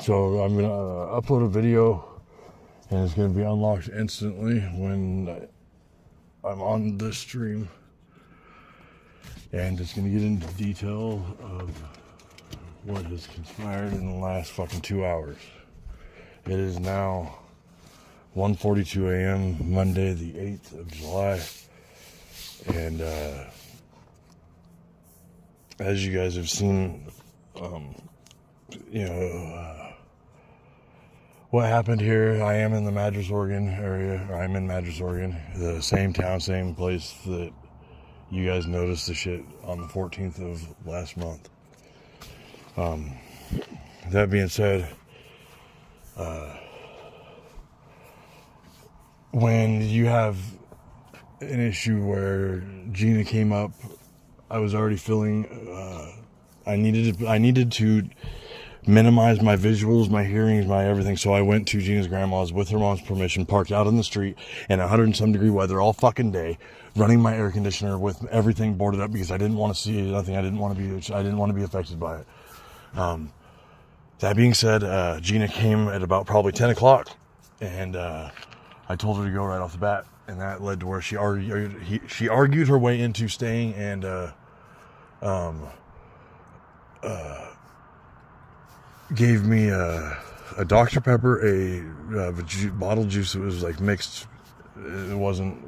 So I'm going to upload a video, and it's going to be unlocked instantly when I'm on this stream. And it's going to get into detail of what has conspired in the last fucking 2 hours. It is now 1:42 a.m. Monday, the 8th of July. And as you guys have seen, what happened here, I am in the Madras, Oregon area. I'm in Madras, Oregon, the same town, same place that you guys noticed the shit on the 14th of last month. That being said, when you have an issue where Gina came up, I was already feeling I needed to minimize my visuals, my hearings, my everything. So I went to Gina's grandma's with her mom's permission, parked out in the street in 100 and some degree weather all fucking day, running my air conditioner with everything boarded up because I didn't want to see nothing. I didn't want to be affected by it. That being said, Gina came at about probably 10 o'clock, and I told her to go right off the bat, and that led to where she argued her way into staying and gave me a Dr. Pepper, a bottled juice that was like mixed. It wasn't,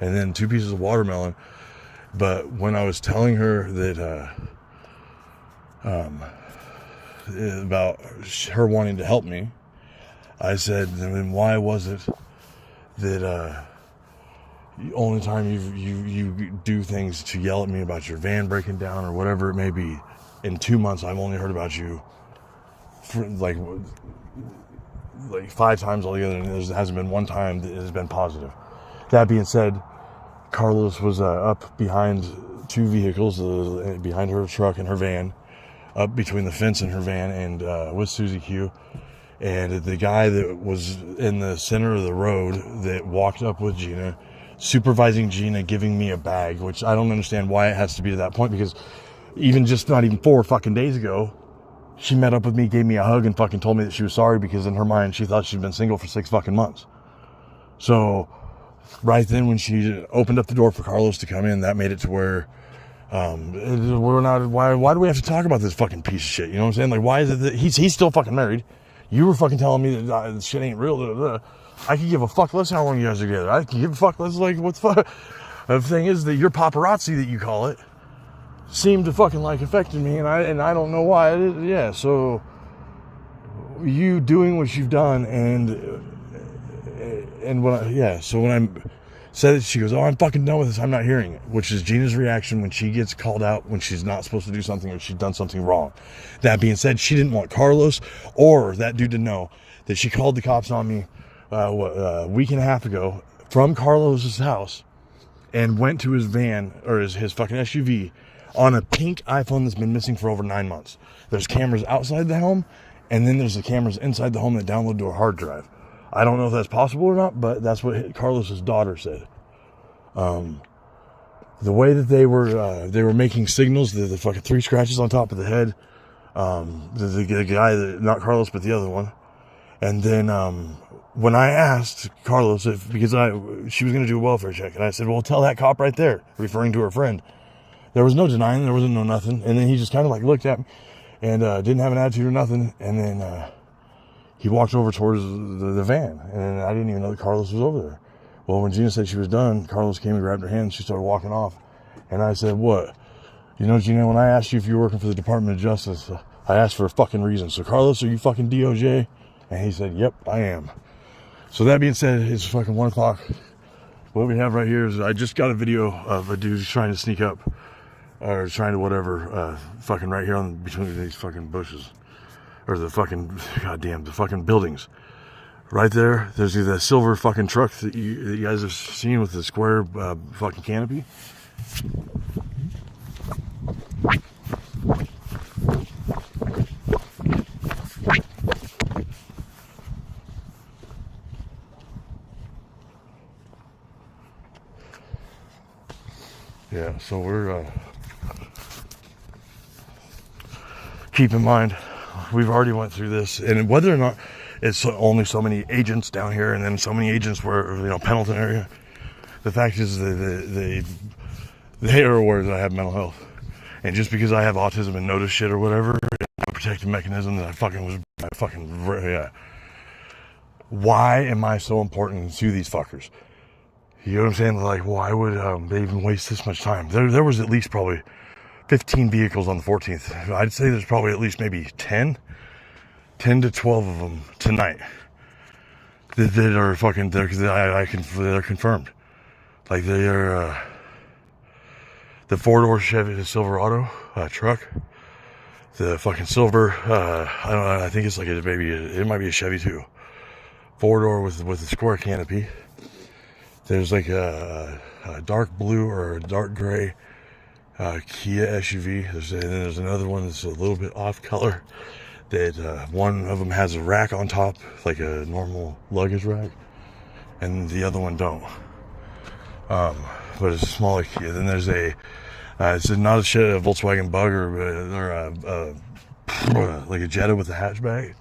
and then 2 pieces of watermelon. But when I was telling her that about her wanting to help me, I said, then why was it that the only time you do things to yell at me about your van breaking down or whatever it may be, in 2 months I've only heard about you for like 5 times altogether, and there hasn't been one time that it has been positive. That being said, Carlos was up behind 2 vehicles, behind her truck and her van, up between the fence and her van, and with Susie Q. And the guy that was in the center of the road that walked up with Gina, supervising Gina, giving me a bag, which I don't understand why it has to be to that point, because even just not even 4 fucking days ago, she met up with me, gave me a hug, and fucking told me that she was sorry because in her mind she thought she'd been single for 6 fucking months. So right then when she opened up the door for Carlos to come in, that made it to where we're not. Why do we have to talk about this fucking piece of shit? You know what I'm saying? Like, why is it that he's still fucking married? You were fucking telling me that this shit ain't real. Blah, blah, blah. I could give a fuck less how long you guys are together. I could give a fuck less. Like, what the fuck? The thing is that your paparazzi, that you call it, seemed to fucking like affected me, and I don't know why. Yeah, so you doing what you've done, and when I said it, she goes, "Oh, I'm fucking done with this. I'm not hearing it," which is Gina's reaction when she gets called out when she's not supposed to do something or she's done something wrong. That being said, she didn't want Carlos or that dude to know that she called the cops on me a week and a half ago from Carlos's house and went to his van, or his fucking SUV, on a pink iPhone that's been missing for over 9 months. There's cameras outside the home, and then there's the cameras inside the home that download to a hard drive. I don't know if that's possible or not, but that's what Carlos's daughter said. The way that they were making signals, the fucking 3 scratches on top of the head, the guy that, not Carlos but the other one, and then when I asked Carlos because she was going to do a welfare check, and I said, well, tell that cop right there, referring to her friend. There was no denying, there wasn't no nothing, and then he just kind of like looked at me and didn't have an attitude or nothing, and then he walked over towards the van, and I didn't even know that Carlos was over there. Well, when Gina said she was done, Carlos came and grabbed her hand, and she started walking off. And I said, what? You know, Gina, when I asked you if you were working for the Department of Justice, I asked for a fucking reason. So, Carlos, are you fucking DOJ? And he said, yep, I am. So that being said, it's fucking 1 o'clock. What we have right here is I just got a video of a dude trying to sneak up, or trying to whatever, fucking right here on between these fucking bushes. Or the fucking, goddamn, the fucking buildings. Right there, there's the silver fucking truck that you guys have seen with the square fucking canopy. Yeah, so we're keep in mind, we've already went through this, and whether or not it's only so many agents down here, and then so many agents were, Pendleton area. The fact is that they are aware that I have mental health, and just because I have autism and notice shit or whatever, no protective mechanism that yeah. Why am I so important to these fuckers? You know what I'm saying? Like, why would they even waste this much time? There was at least probably 15 vehicles on the 14th. I'd say there's probably at least maybe 10 to 12 of them tonight that are fucking there, because they're confirmed. Like, they are the 4-door Chevy, the Silverado truck, the fucking silver, I don't know, I think it's like it might be a Chevy too. 4-door with a square canopy. There's like a dark blue or a dark gray Kia SUV. There's another one that's a little bit off color. That one of them has a rack on top, like a normal luggage rack, and the other one don't. But it's a smaller Kia. Then there's it's not a Volkswagen Bug or like a Jetta with a hatchback.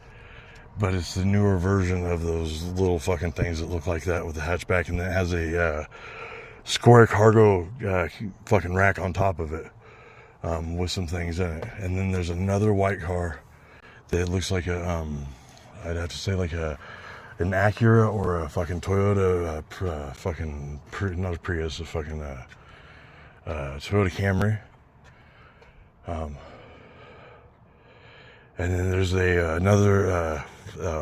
But it's the newer version of those little fucking things that look like that with the hatchback, and it has a square cargo fucking rack on top of it with some things in it. And then there's another white car that looks like I'd have to say like an Acura or a fucking Toyota, not a Prius, a fucking Toyota Camry. And then there's another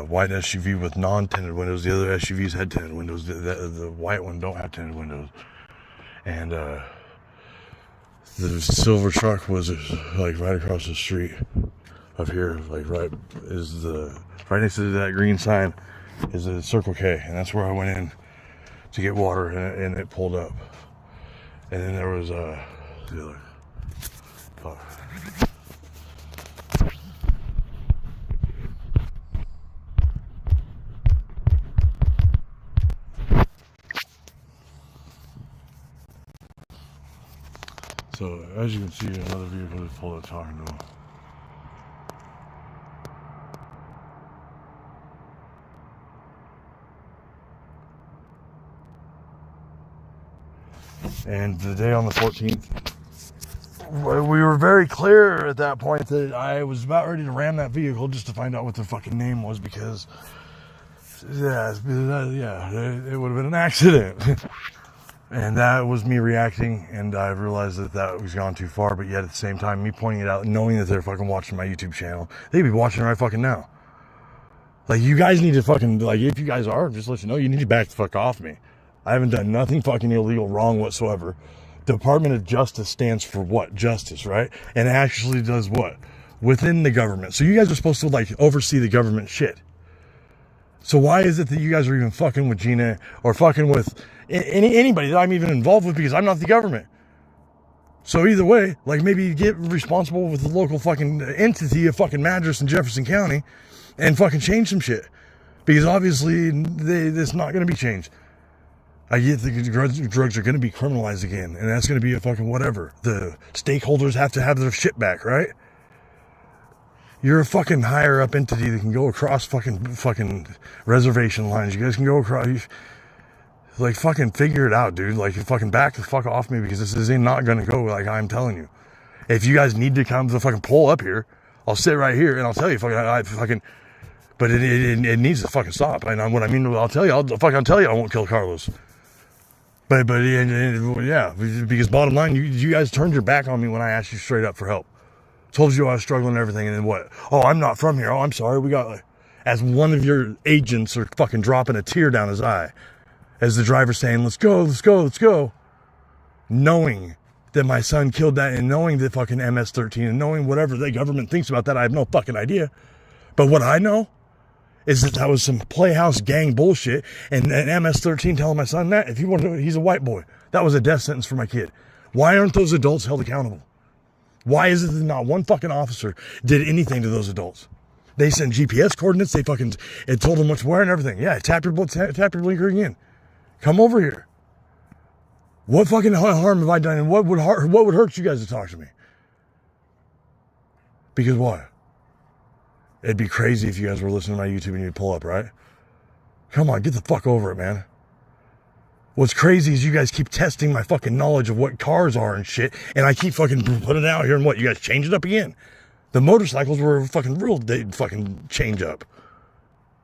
white SUV with non-tinted windows. The other SUVs had tinted windows. The white one don't have tinted windows. And the silver truck was like right across the street up here, like right next to that green sign is a Circle K, and that's where I went in to get water, and it pulled up. And then there was the other. So, as you can see, another vehicle is pulled up talking to him. And the day on the 14th, we were very clear at that point that I was about ready to ram that vehicle just to find out what the fucking name was, because, it would have been an accident. And that was me reacting, and I realized that was gone too far, but yet at the same time, me pointing it out, knowing that they're fucking watching my YouTube channel, they'd be watching right fucking now. Like, you guys need to fucking, like, if you guys are, just let you know, you need to back the fuck off me. I haven't done nothing fucking illegal wrong whatsoever. Department of Justice stands for what? Justice, right? And it actually does what? Within the government. So you guys are supposed to, like, oversee the government shit. So why is it that you guys are even fucking with Gina or fucking with anybody that I'm even involved with, because I'm not the government? So either way, like, maybe get responsible with the local fucking entity of fucking Madras in Jefferson County and fucking change some shit. Because obviously it's not going to be changed. I get the drugs are going to be criminalized again, and that's going to be a fucking whatever. The stakeholders have to have their shit back, right? You're a fucking higher up entity that can go across fucking reservation lines. You guys can go across, like, fucking figure it out, dude. Like, fucking back the fuck off me, because this is not going to go like I'm telling you. If you guys need to come to the fucking pull up here, I'll sit right here and I'll tell you but it needs to fucking stop. And what I mean, I'll tell you I won't kill Carlos. But yeah, because bottom line, you guys turned your back on me when I asked you straight up for help. Told you I was struggling and everything, and then what? Oh, I'm not from here. Oh, I'm sorry. We got, as one of your agents are fucking dropping a tear down his eye, as the driver saying, let's go, let's go, let's go. Knowing that my son killed that, and knowing the fucking MS-13, and knowing whatever the government thinks about that, I have no fucking idea. But what I know is that was some Playhouse gang bullshit, and MS-13 telling my son that, if he wanted to, he's a white boy. That was a death sentence for my kid. Why aren't those adults held accountable? Why is it that not one fucking officer did anything to those adults? They sent GPS coordinates. They fucking, it told them what's where and everything. Yeah, tap your blinker again. Come over here. What fucking harm have I done? And what would hurt you guys to talk to me? Because what? It'd be crazy if you guys were listening to my YouTube and you'd pull up, right? Come on, get the fuck over it, man. What's crazy is you guys keep testing my fucking knowledge of what cars are and shit, and I keep fucking putting it out here, and what, you guys change it up again? The motorcycles were fucking real, they fucking change up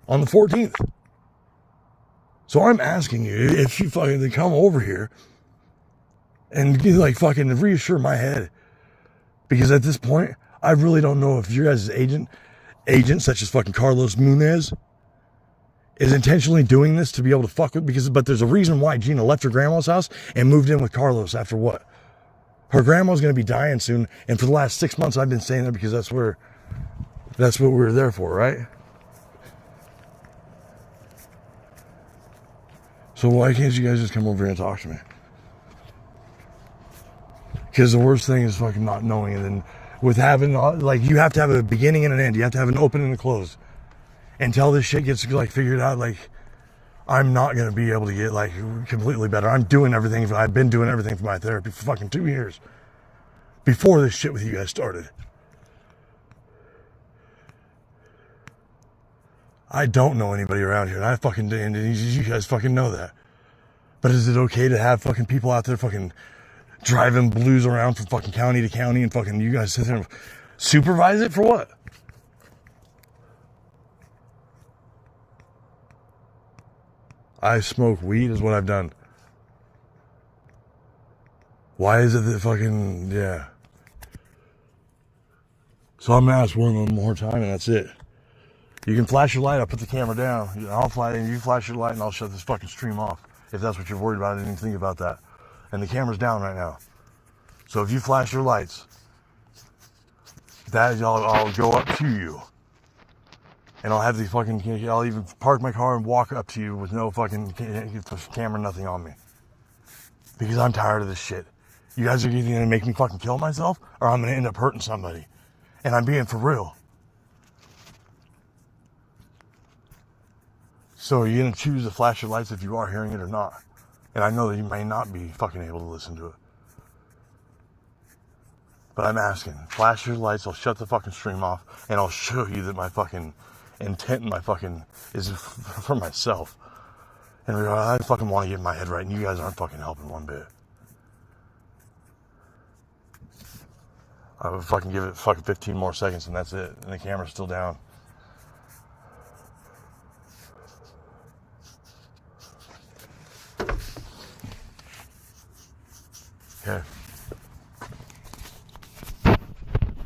on the 14th. So I'm asking you if you fucking come over here and like fucking reassure my head. Because at this point, I really don't know if your guys' agent such as fucking Carlos Munoz is intentionally doing this to be able to fuck with, but there's a reason why Gina left her grandma's house and moved in with Carlos after what? Her grandma's going to be dying soon, and for the last 6 months I've been staying there because that's what we were there for, right? So why can't you guys just come over here and talk to me? Because the worst thing is fucking not knowing, and then with having, like, you have to have a beginning and an end. You have to have an open and a close. Until this shit gets, like, figured out, like, I'm not going to be able to get, like, completely better. I'm doing everything. I've been doing everything for my therapy for fucking 2 years. Before this shit with you guys started. I don't know anybody around here, and I fucking, and you guys fucking know that. But is it okay to have fucking people out there fucking driving blues around from fucking county to county and fucking you guys sit there and supervise it for what? I smoke weed is what I've done. Why is it that fucking, yeah. So I'm gonna ask one more time and that's it. You can flash your light, I'll put the camera down. I'll fly and you flash your light and I'll shut this fucking stream off. If that's what you're worried about, I didn't even think about that. And the camera's down right now. So if you flash your lights, I'll go up to you. And I'll have the fucking, I'll even park my car and walk up to you with no fucking camera, nothing on me. Because I'm tired of this shit. You guys are either gonna make me fucking kill myself or I'm gonna end up hurting somebody. And I'm being for real. So are you gonna choose to flash your lights if you are hearing it or not? And I know that you may not be fucking able to listen to it. But I'm asking, flash your lights, I'll shut the fucking stream off, and I'll show you that my fucking intent and my fucking is for myself. And I fucking want to get my head right, and you guys aren't fucking helping one bit. I would fucking give it fucking 15 more seconds, and that's it. And the camera's still down. Okay.